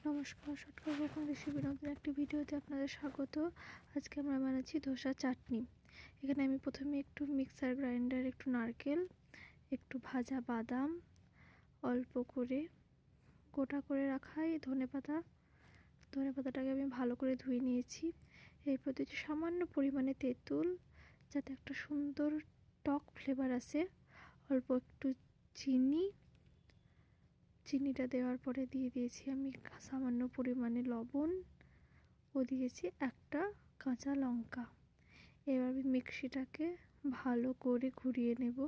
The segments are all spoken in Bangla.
নমস্কার, শর্টকাট কুকিং রেসিপির নতুন একটি ভিডিওতে আপনাদের স্বাগত। আজকে আমরা বানাচ্ছি ধোসা চাটনি। এখানে আমি প্রথমে একটু মিক্সার গ্রাইন্ডার, একটু নারকেল, একটু ভাজা বাদাম, অল্প করে গোটা করে রাখা এই ধনেপাতাটাকে আমি ভালো করে ধুয়ে নিয়েছি। এরপর দিয়েছি সামান্য পরিমাণে তেঁতুল, যাতে একটা সুন্দর টক ফ্লেভার আসে। অল্প একটু চিনিটা দেওয়ার পরে দিয়ে দিয়েছি আমি সামান্য পরিমাণে লবণ ও দিয়েছি একটা কাঁচা লঙ্কা। এবার আমি মিক্সিটাকে ভালো করে ঘুরিয়ে নেব।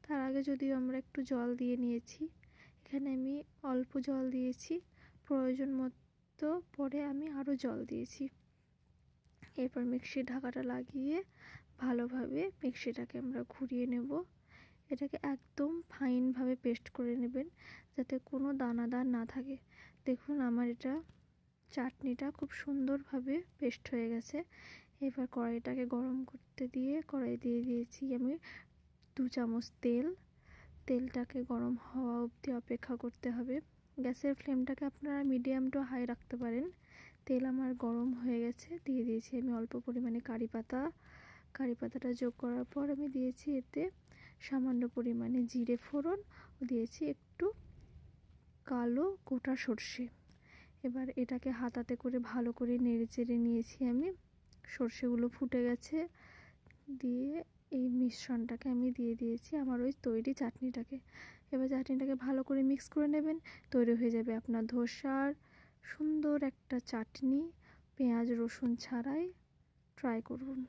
তার আগে যদিও আমরা একটু জল দিয়ে নিয়েছি, এখানে আমি অল্প জল দিয়েছি, প্রয়োজন মতো পরে আমি আরও জল দিয়েছি। এরপর মিক্সির ঢাকাটা লাগিয়ে ভালোভাবে মিক্সিটাকে আমরা ঘুরিয়ে নেব। এটাকে একদম ফাইনভাবে পেস্ট করে নেবেন, যাতে কোনো দানাদার না থাকে। দেখুন আমার এটা চাটনিটা খুব সুন্দরভাবে পেস্ট হয়ে গেছে। এবার কড়াইটাকে গরম করতে দিয়ে কড়াই দিয়ে দিয়েছি আমি 2 চামচ তেল। তেলটাকে গরম হওয়া অবধি অপেক্ষা করতে হবে। গ্যাসের ফ্লেমটাকে আপনারা মিডিয়াম টু হাই রাখতে পারেন। তেল আমার গরম হয়ে গেছে, দিয়ে দিয়েছি আমি অল্প পরিমাণে কারি পাতাটা যোগ করার পর আমি দিয়েছি এতে সামান্য পরিমাণে জিরে ফোড়ন ও দিয়েছি একটু কালো গোটা সর্ষে। এবার এটাকে হাতাতে করে ভালো করে নেড়ে চেড়ে নিয়েছি আমি। সর্ষেগুলো ফুটে গেছে, দিয়ে এই মিশ্রণটাকে আমি দিয়ে দিয়েছি আমার ওই তৈরি চাটনিটাকে। এবার চাটনিটাকে ভালো করে মিক্স করে নেবেন, তৈরি হয়ে যাবে আপনার ধোসার সুন্দর একটা চাটনি। পেঁয়াজ রসুন ছাড়াই ট্রাই করুন।